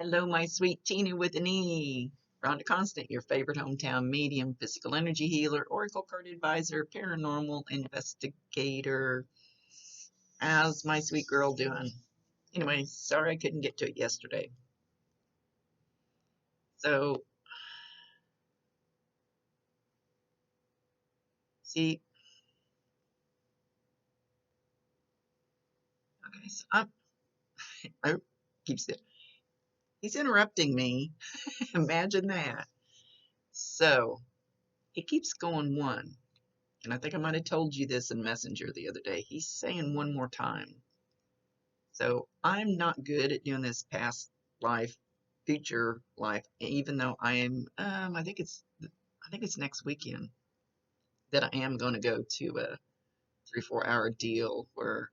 Hello, my sweet Tina with an E. Rhonda Constant, your favorite hometown medium, physical energy healer, oracle card advisor, paranormal investigator. How's my sweet girl doing? Anyway, sorry I couldn't get to it yesterday. So, see, okay, so I keeps it. He's interrupting me. Imagine that. So, he keeps going one. And I think I might have told you this in Messenger the other day. He's saying one more time. So I'm not good at doing this past life, future life, even though I am, I think it's next weekend that I am going to go to a 3 4 hour deal where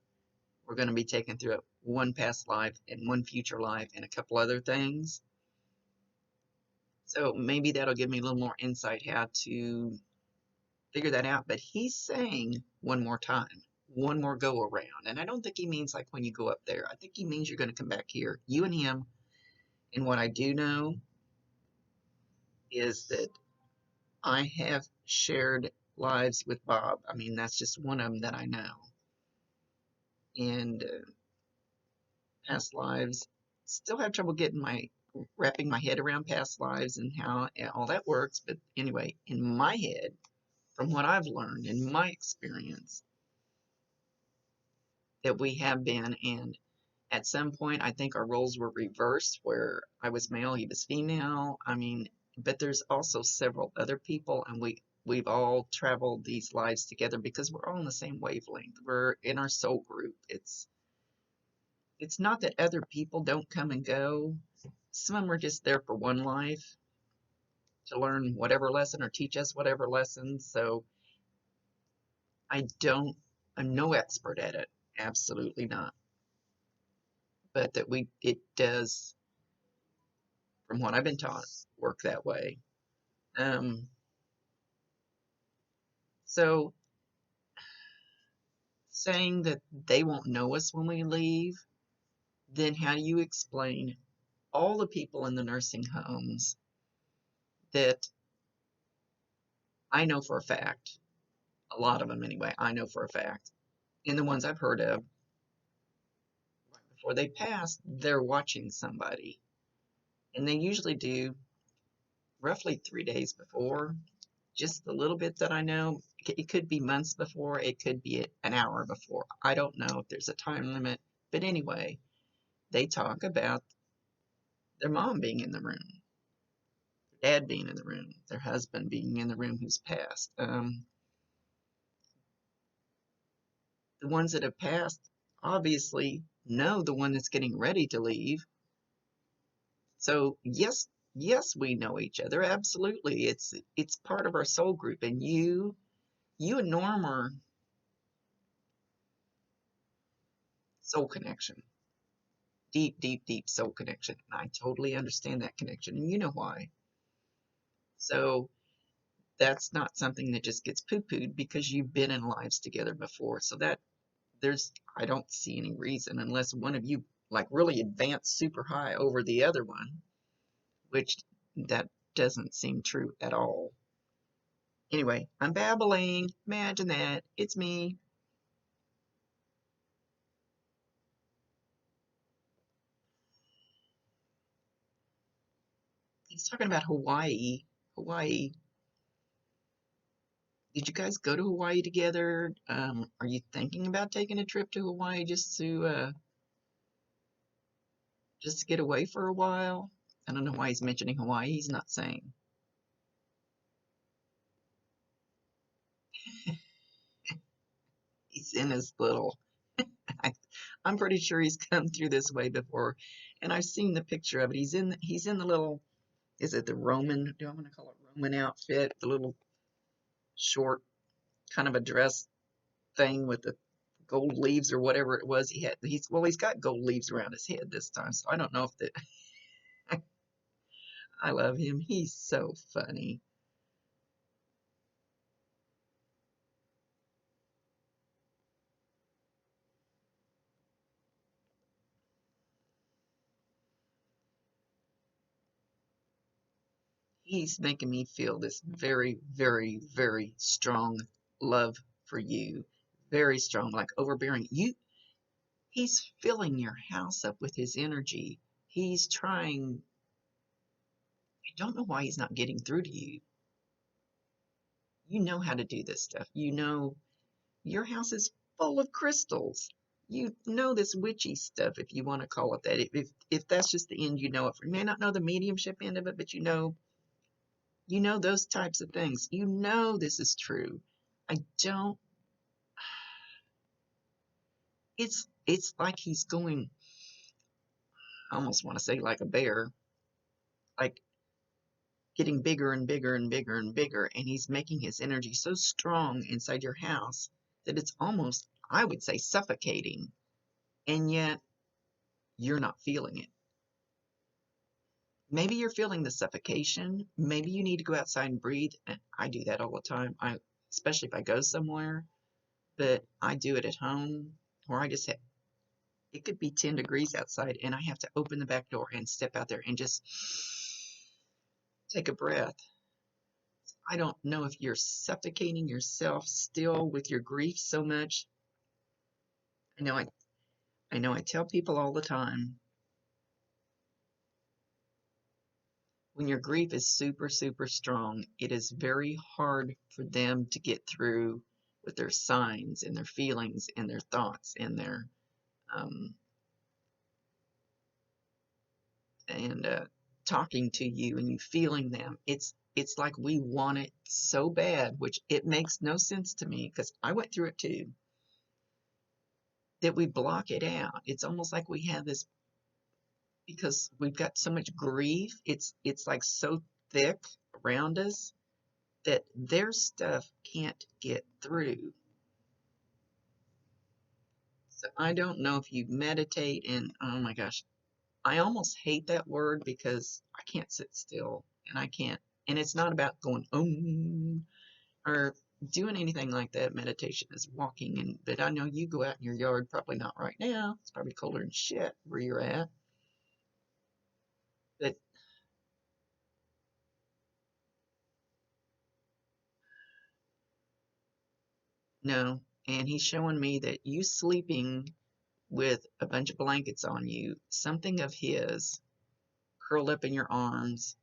we're going to be taken through one past life and one future life and a couple other things. So maybe that'll give me a little more insight how to figure that out. But he's saying one more time, one more go around. And I don't think he means like when you go up there. I think he means you're going to come back here, you and him. And what I do know is that I have shared lives with Bob. I mean, that's just one of them that I know. And past lives, still have trouble getting wrapping my head around past lives and how all that works. But anyway, in my head, from what I've learned in my experience, that we have been, and at some point, I think our roles were reversed where I was male, he was female. I mean, but there's also several other people, and we've all traveled these lives together because we're all in the same wavelength. We're in our soul group. It's not that other people don't come and go. Some of them are just there for one life to learn whatever lesson or teach us whatever lesson. So I'm no expert at it. Absolutely not. But that it does, from what I've been taught, work that way. Um, so saying that they won't know us when we leave, then how do you explain all the people in the nursing homes that I know for a fact, a lot of them anyway, I know for a fact, and the ones I've heard of, right before they pass, they're watching somebody. And they usually do roughly 3 days before, just the little bit that I know. It could be months before, it could be an hour before. I don't know if there's a time limit, but anyway, they talk about their mom being in the room, their dad being in the room, their husband being in the room who's passed. The ones that have passed obviously know the one that's getting ready to leave. So yes, we know each other. Absolutely. It's part of our soul group. And you and Norm are soul connection. Deep, deep, deep soul connection. And I totally understand that connection. And you know why. So that's not something that just gets poo-pooed because you've been in lives together before. So that I don't see any reason unless one of you like really advanced super high over the other one, which that doesn't seem true at all. Anyway, I'm babbling. Imagine that. It's me. He's talking about Hawaii. Hawaii. Did you guys go to Hawaii together? Are you thinking about taking a trip to Hawaii just to get away for a while? I don't know why he's mentioning Hawaii. He's not saying. He's in his little. I, I'm pretty sure he's come through this way before, and I've seen the picture of it. He's in the little. Is it the Roman? Do I want to call it Roman outfit? The little short kind of a dress thing with the gold leaves or whatever it was he had. He's got gold leaves around his head this time, so I don't know if that. I love him. He's so funny. He's making me feel this very, very, very strong love for you. Very strong, like overbearing. He's filling your house up with his energy. He's trying. I don't know why he's not getting through to you. You know how to do this stuff. You know your house is full of crystals. You know this witchy stuff, if you want to call it that. If that's just the end, you know it. You may not know the mediumship end of it, but you know those types of things. You know this is true. I don't. It's like he's going. I almost want to say like a bear, like getting bigger and bigger and bigger and bigger, and he's making his energy so strong inside your house that it's almost, I would say, suffocating, and yet you're not feeling it. Maybe you're feeling the suffocation. Maybe you need to go outside and breathe. And I do that all the time. Especially if I go somewhere, but I do it at home, or I just have, it could be 10 degrees outside, and I have to open the back door and step out there and just take a breath. I don't know if you're suffocating yourself still with your grief so much. I know I, I know I tell people all the time, when your grief is super, super strong, it is very hard for them to get through with their signs and their feelings and their thoughts and their um, and talking to you and you feeling them. It's like we want it so bad, which it makes no sense to me because I went through it too, that we block it out. It's almost like we have this because we've got so much grief. It's like so thick around us that their stuff can't get through. So I don't know if you meditate and oh my gosh, I almost hate that word because I can't sit still and I can't, and it's not about going or doing anything like that. Meditation is walking, and but I know you go out in your yard, probably not right now. It's probably colder than shit where you're at. But no, and he's showing me that you sleeping with a bunch of blankets on you, something of his curled up in your arms.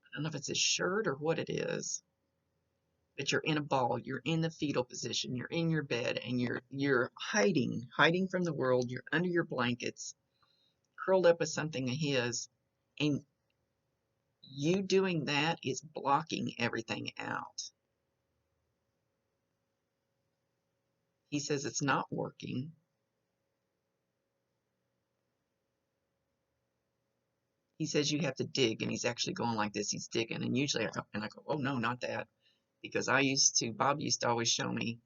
I don't know if it's his shirt or what it is, but you're in a ball, you're in the fetal position, you're in your bed, and you're hiding from the world, you're under your blankets, curled up with something of his, and you doing that is blocking everything out. He says it's not working. He says you have to dig, and he's actually going like this. He's digging, and usually I go, oh no, not that, because Bob used to always show me.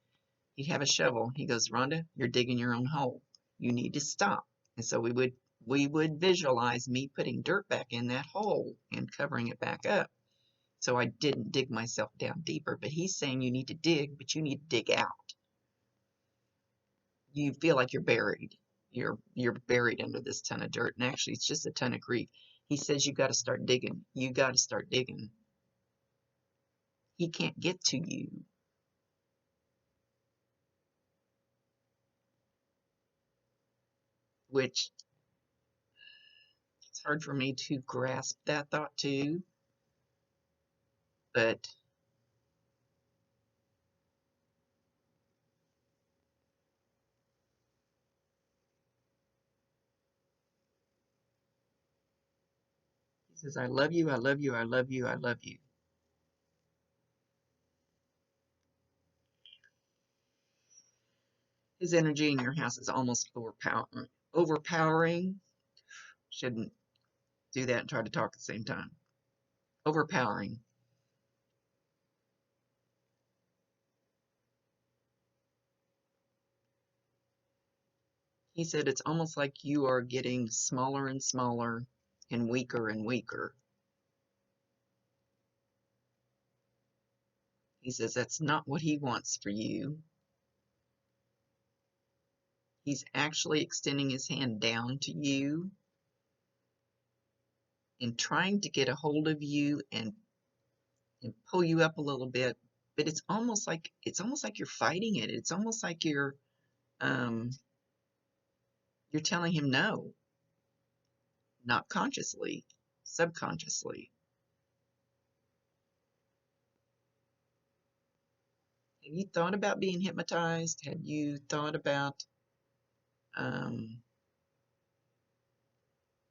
He'd have a shovel. He goes, Rhonda, you're digging your own hole. You need to stop. And so we would visualize me putting dirt back in that hole and covering it back up. So I didn't dig myself down deeper. But he's saying you need to dig, but you need to dig out. You feel like you're buried. You're buried under this ton of dirt. And actually it's just a ton of grief. He says you got to start digging. You got to start digging. He can't get to you, which it's hard for me to grasp that thought too. But he says, I love you, I love you, I love you, I love you. His energy in your house is almost overpowering. Overpowering. Shouldn't do that and try to talk at the same time. Overpowering. He said it's almost like you are getting smaller and smaller and weaker and weaker. He says that's not what he wants for you. He's actually extending his hand down to you. and trying to get a hold of you and pull you up a little bit, but it's almost like you're fighting it. It's almost like um you're telling him no, not consciously, subconsciously. Have you thought about being hypnotized? Have you thought about um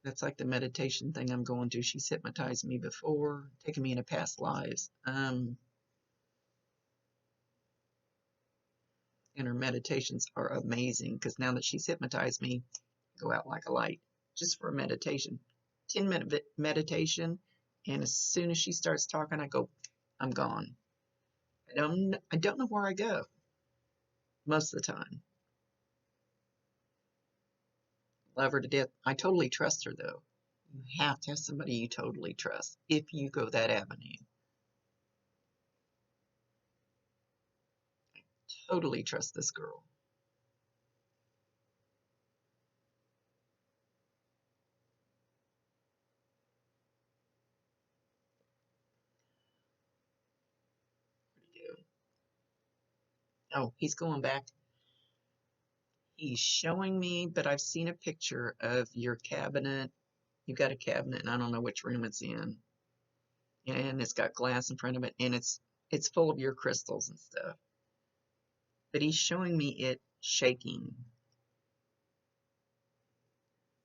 that's like the meditation thing I'm going to. She's hypnotized me before, taken me into past lives. And her meditations are amazing because now that she's hypnotized me, I go out like a light just for a meditation. 10-minute meditation, and as soon as she starts talking, I go, I'm gone. I don't know where I go most of the time. Love her to death. I totally trust her though. You have to have somebody you totally trust if you go that avenue. Totally trust this girl. Oh, he's going back. He's showing me, but I've seen a picture of your cabinet. You've got a cabinet, and I don't know which room it's in. And it's got glass in front of it, and it's full of your crystals and stuff. But he's showing me it shaking.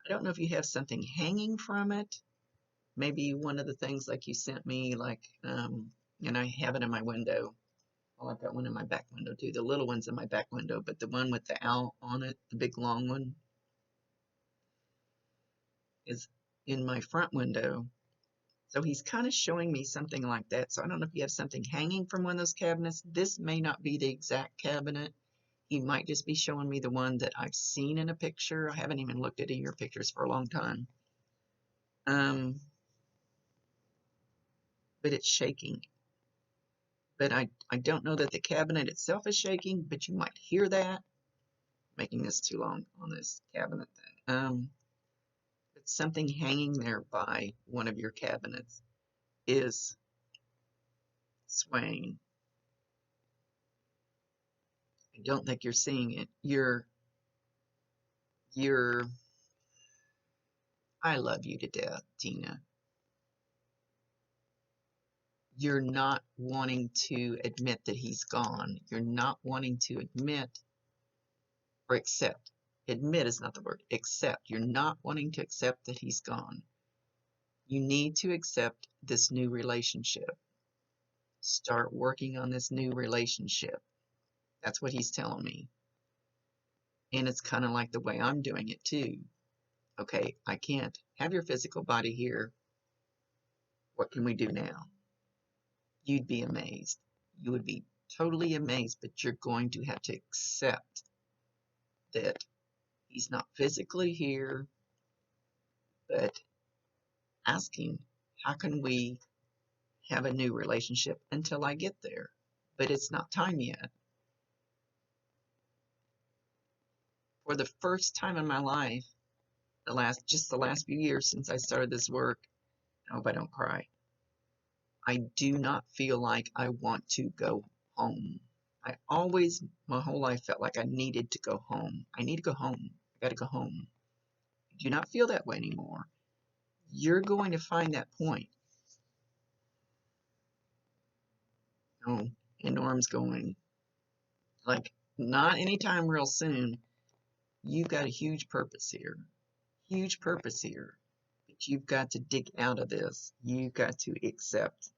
I don't know if you have something hanging from it. Maybe one of the things like you sent me, and I have it in my window. Well, I've got one in my back window too. The little one's in my back window, but the one with the owl on it, the big long one, is in my front window. So he's kind of showing me something like that. So I don't know if you have something hanging from one of those cabinets. This may not be the exact cabinet. He might just be showing me the one that I've seen in a picture. I haven't even looked at any of your pictures for a long time. But it's shaking. But I don't know that the cabinet itself is shaking, but you might hear that. Making this too long on this cabinet thing. But something hanging there by one of your cabinets is swaying. I don't think you're seeing it. You're I love you to death, Tina. You're not wanting to admit that he's gone. You're not wanting to admit or accept. Admit is not the word. Accept. You're not wanting to accept that he's gone. You need to accept this new relationship. Start working on this new relationship. That's what he's telling me. And it's kind of like the way I'm doing it too. Okay, I can't have your physical body here. What can we do now? You'd be amazed. You would be totally amazed, but you're going to have to accept that he's not physically here, but asking, how can we have a new relationship until I get there? But it's not time yet. For the first time in my life, the last few years since I started this work, I hope I don't cry. I do not feel like I want to go home. I always, my whole life, felt like I needed to go home. I need to go home. I got to go home. I do not feel that way anymore. You're going to find that point. Oh, and Norm's going, like, not anytime real soon. You've got a huge purpose here. Huge purpose here. But you've got to dig out of this. You've got to accept.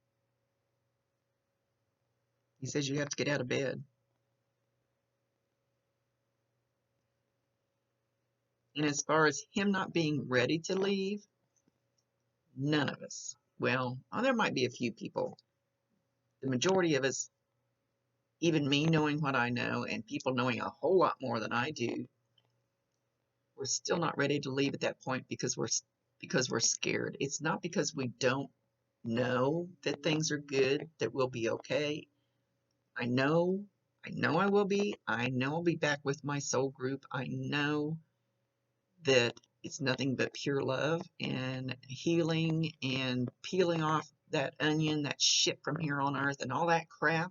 He says you have to get out of bed. And as far as him not being ready to leave, none of us. Well, there might be a few people. The majority of us, even me knowing what I know and people knowing a whole lot more than I do, we're still not ready to leave at that point because we're scared. It's not because we don't know that things are good, that we'll be okay. I know I will be. I know I'll be back with my soul group. I know that It's nothing but pure love and healing and peeling off that onion, that shit from here on earth and all that crap.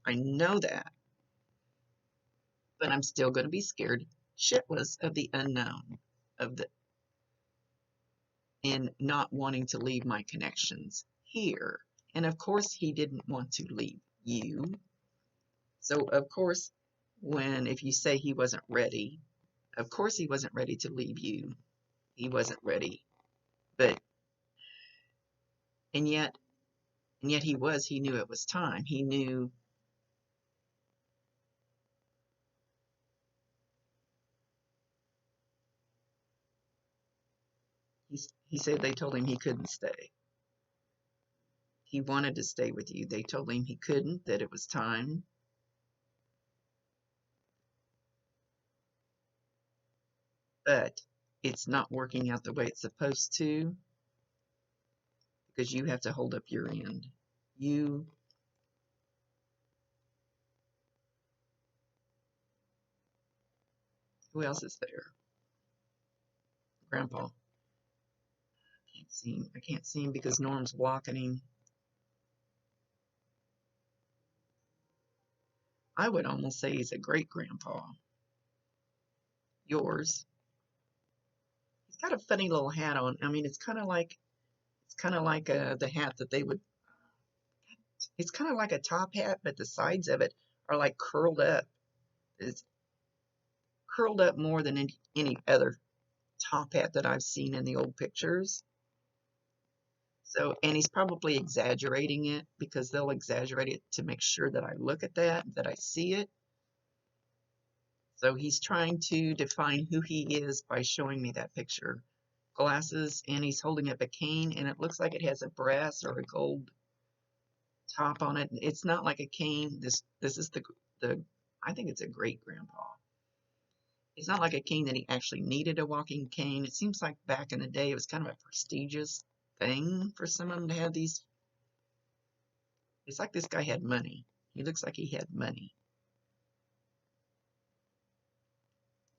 I know that, but I'm still going to be scared shitless of the unknown, of the and not wanting to leave my connections here. And of course, he didn't want to leave you. So, of course, if you say he wasn't ready, of course he wasn't ready to leave you. He wasn't ready. But, and yet, he knew it was time. He knew, he said they told him he couldn't stay. He wanted to stay with you. They told him he couldn't, that it was time. But it's not working out the way it's supposed to because you have to hold up your end. You, who else is there? Grandpa. I can't see him because Norm's blocking him. I would almost say he's a great grandpa. Yours. He's got a funny little hat on. I mean, it's kind of like the hat that they would. It's kind of like a top hat, but the sides of it are like curled up. It's curled up more than any other top hat that I've seen in the old pictures. So, and he's probably exaggerating it because they'll exaggerate it to make sure that I look at that I see it. So he's trying to define who he is by showing me that picture. Glasses, and he's holding up a cane, and it looks like it has a brass or a gold top on it. It's not like a cane. This is the I think it's a great grandpa. It's not like a cane that he actually needed a walking cane. It seems like back in the day it was kind of a prestigious thing for some of them to have these. It's like this guy had money. He looks like he had money.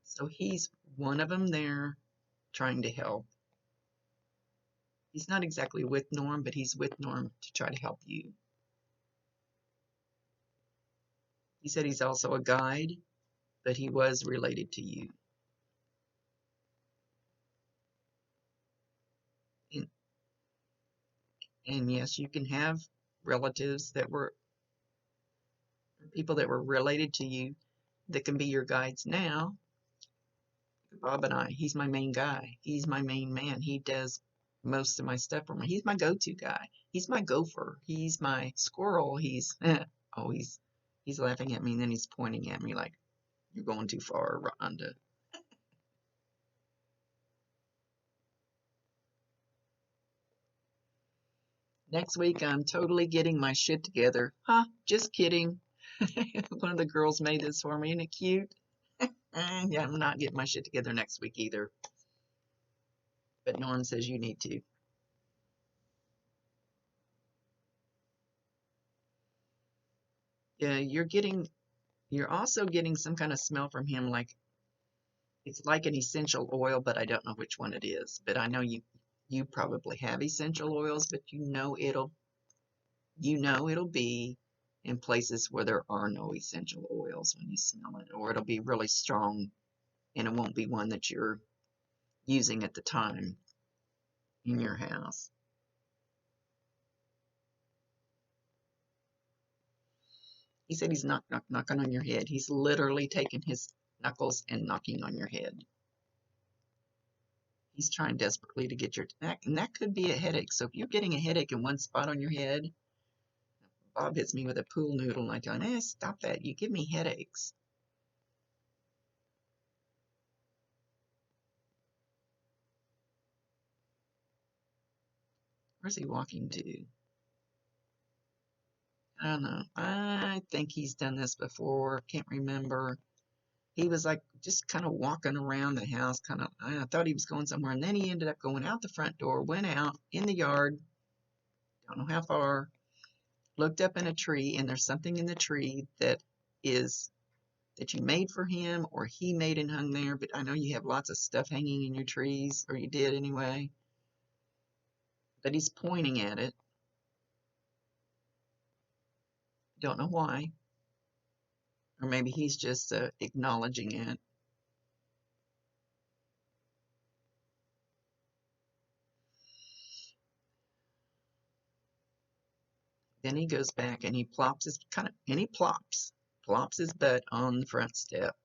So he's one of them there trying to help. He's not exactly with Norm, but he's with Norm to try to help you. He said he's also a guide, but he was related to you. And yes, you can have relatives that were people that were related to you that can be your guides now. Bob and I, he's my main guy. He's my main man. He does most of my stuff for me. He's my go-to guy. He's my gopher. He's my squirrel. He's always he's laughing at me and then he's pointing at me like, you're going too far, Rhonda. Next week, I'm totally getting my shit together. Huh? Just kidding. One of the girls made this for me. Isn't it cute? Yeah, I'm not getting my shit together next week either. But Norm says you need to. Yeah, you're also getting some kind of smell from him, like it's like an essential oil, but I don't know which one it is. But I know you probably have essential oils, but it'll be in places where there are no essential oils when you smell it, or it'll be really strong and it won't be one that you're using at the time in your house. He said he's knocking on your head. He's literally taking his knuckles and knocking on your head. He's trying desperately to get your neck, and that could be a headache. So if you're getting a headache in one spot on your head, Bob hits me with a pool noodle, and I tell him, stop that. You give me headaches. Where's he walking to? I don't know. I think he's done this before. Can't remember. He was like just kind of walking around the house, kind of. I thought he was going somewhere, and then he ended up going out the front door, went out in the yard, don't know how far, looked up in a tree, and there's something in the tree that that you made for him or he made and hung there, but I know you have lots of stuff hanging in your trees, or you did anyway. But he's pointing at it. Don't know why. Or maybe he's just acknowledging it. Then he goes back and he plops plops his butt on the front step.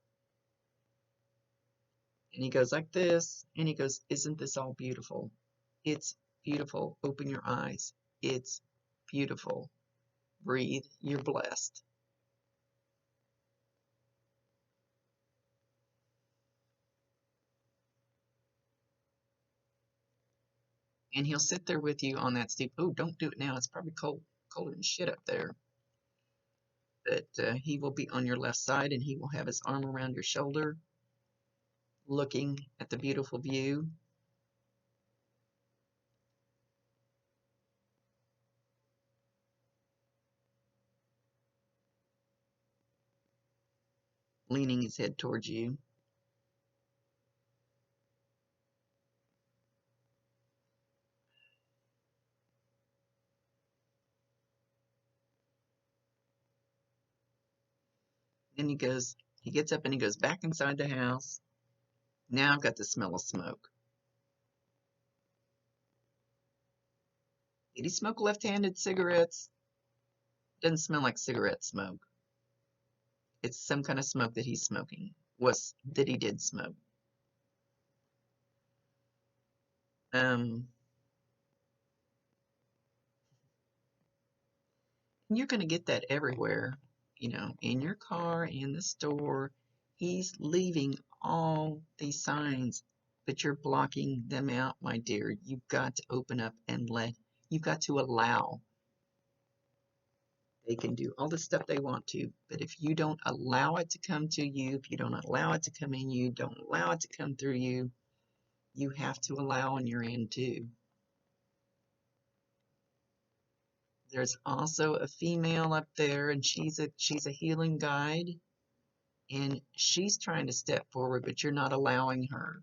And he goes like this, and he goes, "Isn't this all beautiful? It's beautiful. Open your eyes. It's beautiful. Breathe. You're blessed." And he'll sit there with you on that steep. Oh, don't do it now. It's probably colder than shit up there. But he will be on your left side, and he will have his arm around your shoulder, looking at the beautiful view. Leaning his head towards you. Then he gets up and he goes back inside the house. Now I've got the smell of smoke. Did he smoke left-handed cigarettes? Doesn't smell like cigarette smoke. It's some kind of smoke that he's smoking. That he did smoke. You're going to get that everywhere, in your car, in the store. He's leaving all these signs, but you're blocking them out, my dear. You've got to open up and you've got to allow. They can do all the stuff they want to, but if you don't allow it to come to you, if you don't allow it to come in you, don't allow it to come through you, you have to allow on your end too. There's also a female up there, and she's a healing guide, and she's trying to step forward, but you're not allowing her.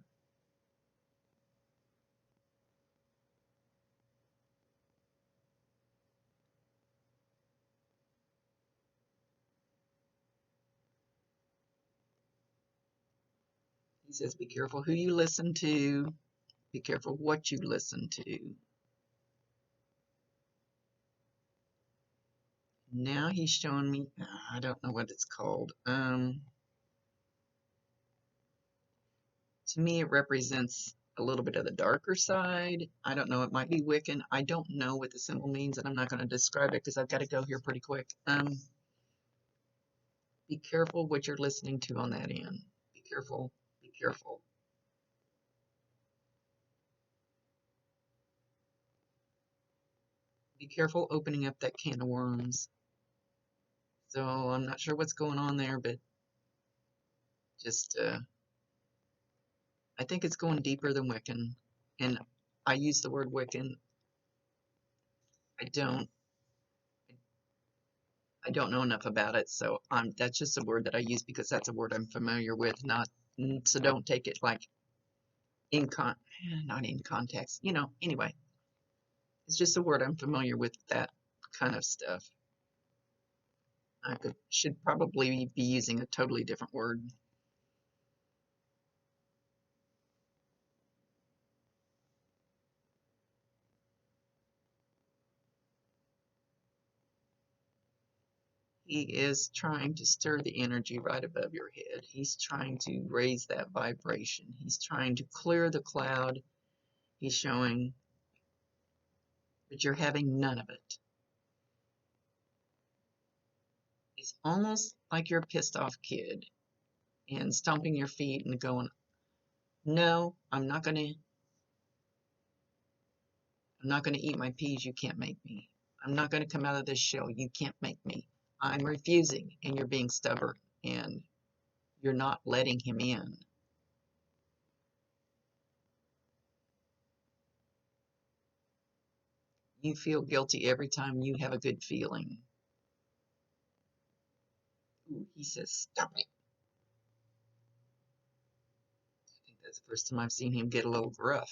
He says, be careful who you listen to, be careful what you listen to. Now he's showing me, I don't know what it's called. To me, it represents a little bit of the darker side. I don't know. It might be Wiccan. I don't know what the symbol means, and I'm not going to describe it because I've got to go here pretty quick. Be careful what you're listening to on that end. Be careful. Be careful. Be careful opening up that can of worms. So I'm not sure what's going on there, but just I think it's going deeper than Wiccan. And I use the word Wiccan. I don't know enough about it, so that's just a word that I use because that's a word I'm familiar with. So don't take it like not in context. Anyway, it's just a word I'm familiar with, that kind of stuff. I should probably be using a totally different word. He is trying to stir the energy right above your head. He's trying to raise that vibration. He's trying to clear the cloud. He's showing, but you're having none of it. It's almost like you're a pissed off kid and stomping your feet and going, "No, I'm not gonna eat my peas. You can't make me. I'm not gonna come out of this shell. You can't make me. I'm refusing." And you're being stubborn and you're not letting him in. You feel guilty every time you have a good feeling. Ooh, he says, "Stop it." That's the first time I've seen him get a little gruff.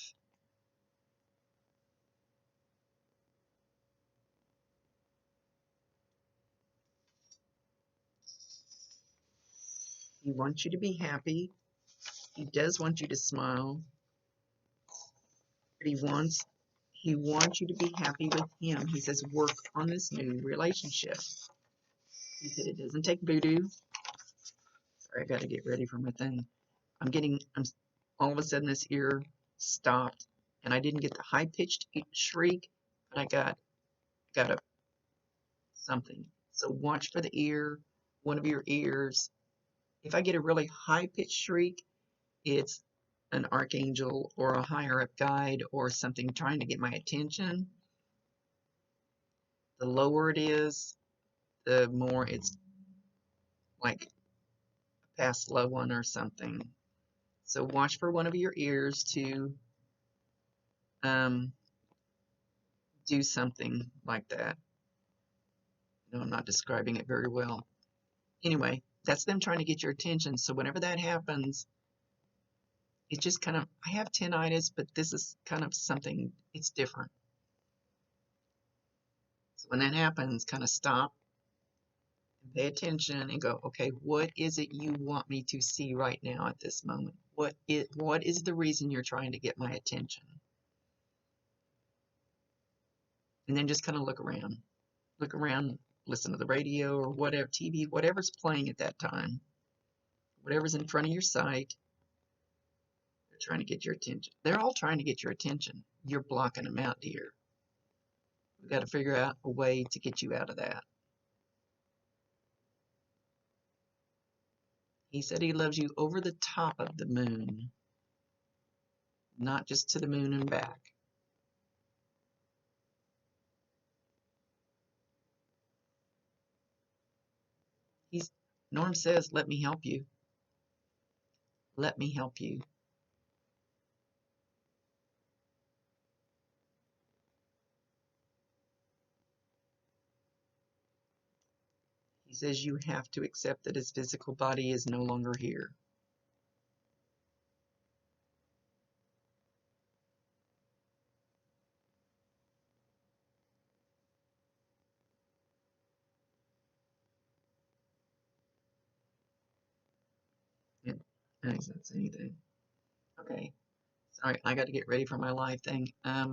He wants you to be happy. He does want you to smile, but he wants you to be happy with him. He says work on this new relationship. He said it doesn't take voodoo. Sorry, I got to get ready for my thing. I'm all of a sudden this ear stopped, and I didn't get the high pitched shriek, but I got a something. So watch for the ear, one of your ears. If I get a really high pitched shriek, it's an archangel or a higher up guide or something trying to get my attention. The lower it is, the more it's like a past loved one or something. So watch for one of your ears to do something like that. No, I'm not describing it very well. Anyway, that's them trying to get your attention. So whenever that happens, it's just kind of, I have tinnitus, but this is kind of something, it's different. So when that happens, kind of stop and pay attention and go, okay, what is it you want me to see right now at this moment? What is the reason you're trying to get my attention? And then just kind of look around. Look around, listen to the radio or whatever, TV, whatever's playing at that time, whatever's in front of your sight. They're trying to get your attention. They're all trying to get your attention. You're blocking them out, dear. We've got to figure out a way to get you out of that. He said he loves you over the top of the moon, not just to the moon and back. Norm says, let me help you. Let me help you. He says you have to accept that his physical body is no longer here. And I think that's anything. Okay. Sorry, I got to get ready for my live thing. I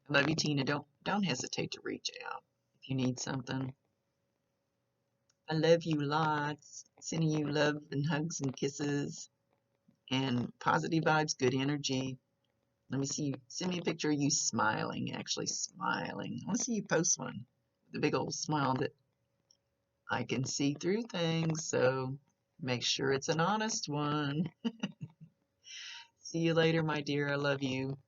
love you, Tina. Don't hesitate to reach out if you need something. I love you lots. Sending you love and hugs and kisses and positive vibes, good energy. Let me see you. Send me a picture of you smiling, actually smiling. I want to see you post one with a big old smile that I can see through things. So make sure it's an honest one. See you later, my dear. I love you.